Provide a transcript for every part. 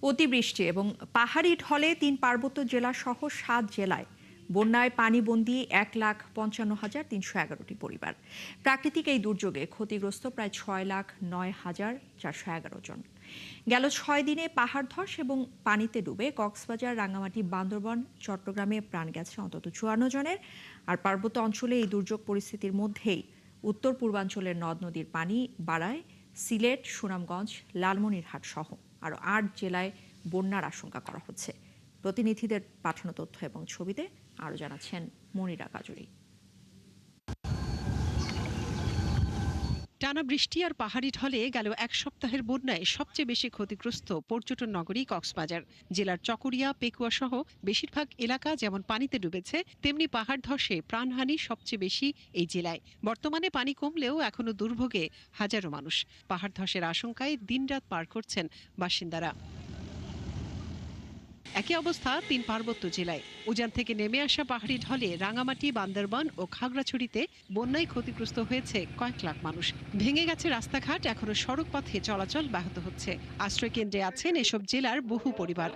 অতিবৃষ্টি এবং পাহাড়ি ঢলে ৩ পার্বত্য জেলা সহ ৭ জেলায় বন্যায় পানিবন্দী ১,৫৫,৩১১টি পরিবার। প্রাকৃতিক এই দুর্যোগে ক্ষতিগ্রস্ত প্রায় ৬,০৯,৪১১ জন। গেল ৬ দিনে পাহাড় ধস এবং পানিতে ডুবে কক্সবাজার, রাঙ্গামাটি, বান্দরবান, চট্টগ্রামে প্রাণ গেছে অন্তত ৫৪ জনের। আর পার্বত্য অঞ্চলে এই দুর্যোগ পরিস্থিতির মধ্যেই উত্তর পূর্বাঞ্চলের নদ নদীর পানি বাড়ায় সিলেট, সুনামগঞ্জ, লালমনিরহাট সহ আরও ৮ জেলায় বন্যার আশঙ্কা করা হচ্ছে। প্রতিনিধিদের পাঠানো তথ্য এবং ছবিতে আরও জানাচ্ছেন মনিরা কাজুরি। টানা বৃষ্টি আর পাহাড়ি ঢলে গেল এক সপ্তাহের বন্যায় সবচেয়ে বেশি ক্ষতিগ্রস্ত পর্যটন নগরী কক্সবাজার। জেলার চকরিয়া, পেকুয়া সহ বেশিরভাগ এলাকা যেমন পানিতে ডুবেছে, তেমনি পাহাড় ধসে প্রাণহানি সবচেয়ে বেশি এই জেলায়। বর্তমানে পানি কমলেও এখনো দুর্ভোগে হাজারো মানুষ। পাহাড় ধসের আশঙ্কায় দিনরাত পার করছেন বাসিন্দারা। একই অবস্থা ৩ পার্বত্য জেলায়। উজান থেকে নেমে আসা পাহাড়ি ঢলে রাঙামাটি, বান্দরবান ও খাগড়াছড়িতে বন্যায় ক্ষতিগ্রস্ত হয়েছে কয়েক লাখ মানুষ। ভেঙে গেছে রাস্তাঘাট, এখনো সড়ক পথে চলাচল ব্যাহত হচ্ছে। আশ্রয় কেন্দ্রে আছেন এসব জেলার বহু পরিবার।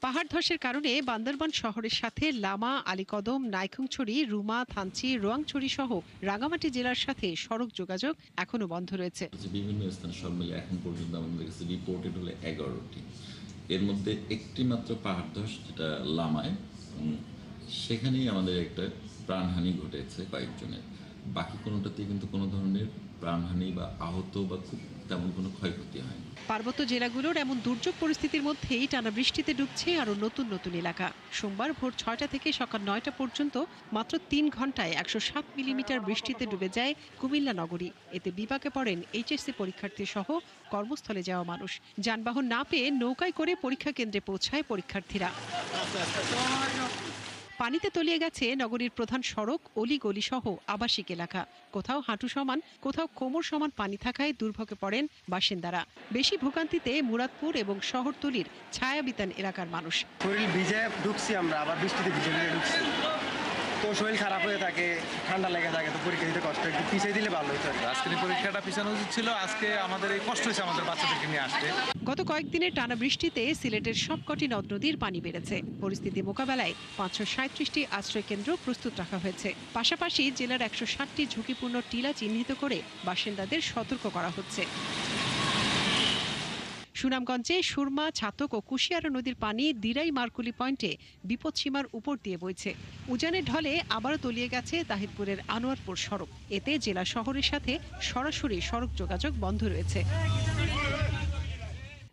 পাহাড় ধসের কারণে বান্দরবান শহরের সাথে লামা, আলীকদম, নাইখংছড়ি, রুমা, থানচি, রোয়াংছড়ি সহ রাঙামাটি জেলার সাথে সড়ক যোগাযোগ এখনো বন্ধ রয়েছে। বিভিন্ন স্থান সব মিলে এখন পর্যন্ত আমাদের কাছে রিপোর্টেড হলো 11টি। এর মধ্যে একটি মাত্র পাহাড় ধস, যেটা লামায়, সেখানেই আমাদের একটা প্রাণহানি ঘটেছে কয়েকজনের। বাকি কোনোটাতে কিন্তু কোনো ধরনের প্রাণহানি বা আহত বা খুব তেমন কোনো ক্ষয়ক্ষতি হয়নি। পার্বত্য জেলাগুলোর এমন দুর্যোগ পরিস্থিতির মধ্যেই টানা বৃষ্টিতে ডুবছে আরও নতুন নতুন এলাকা। সোমবার ভোর ৬টা থেকে সকাল ৯টা পর্যন্ত মাত্র ৩ ঘন্টায় ১০৭ মিলিমিটার বৃষ্টিতে ডুবে যায় কুমিল্লা নগরী। এতে বিপাকে পড়েন এইচএসসি পরীক্ষার্থী সহ কর্মস্থলে যাওয়া মানুষ। যানবাহন না পেয়ে নৌকায় করে পরীক্ষা কেন্দ্রে পৌঁছায় পরীক্ষার্থীরা। পানিতে তলিয়ে গেছে নগরীর প্রধান সড়ক, অলিগলি সহ আবাসিক এলাকা। কোথাও হাঁটু সমান, কোথাও কোমর সমান পানি থাকায় দুর্ভোগে পড়েন বাসিন্দারা। বেশি ভোগান্তিতে মুরাদপুর এবং শহরতলির ছায়াবিতান এলাকার মানুষ। শরীর ভিজে ঢুকছি আমরা, আবার বৃষ্টিতে ভিজে ঢুকছি, তো শরীর খারাপ হয়ে থাকে, ঠান্ডা লেগে থাকে, তো পরীক্ষা দিতে কষ্ট, একটু পিছিয়ে দিলে ভালো হতো। আজকের পরীক্ষাটা পিছানো উচিত ছিল। আজকে আমাদের এই কষ্ট হয়েছে আমাদের বাচ্চাদেরকে নিয়ে আসতে। গত কয়েকদিনের টানা বৃষ্টিতে সিলেটের সবকটি নদ নদীর পানি বেড়েছে। পরিস্থিতি মোকাবেলায় ৫৩৭টি আশ্রয় কেন্দ্র প্রস্তুত রাখা হয়েছে। পাশাপাশি জেলার ১৬০টি ঝুঁকিপূর্ণ টিলা চিহ্নিত করে বাসিন্দাদের সতর্ক করা হচ্ছে। সুনামগঞ্জে সুরমা, ছাতক ও কুশিয়ারা নদীর পানি দিরাই মারকুলি পয়েন্টে বিপদসীমার উপর দিয়ে বইছে। উজানের ঢলে আবারও তলিয়ে গেছে তাহিরপুরের আনোয়ারপুর সড়ক। এতে জেলা শহরের সাথে সরাসরি সড়ক যোগাযোগ বন্ধ রয়েছে।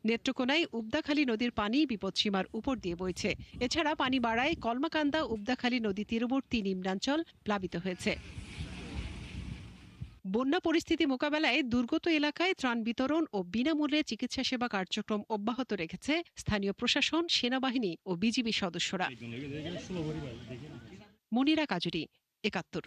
নেত্রকোনায় উবদাখালী নদীর পানি বিপদসীমার উপর দিয়ে বইছে। এছাড়া পানি বাড়ায় কলমাকান্দা, উবদাখালী নদী তীরবর্তী নিম্নাঞ্চল প্লাবিত হয়েছে। বন্যা পরিস্থিতি মোকাবেলায় দুর্গত এলাকায় ত্রাণ বিতরণ ও বিনামূল্যে চিকিৎসা সেবা কার্যক্রম অব্যাহত রেখেছে স্থানীয় প্রশাসন, সেনাবাহিনী ও বিজিবি সদস্যরা। মনিরা কাজুরি, ৭১।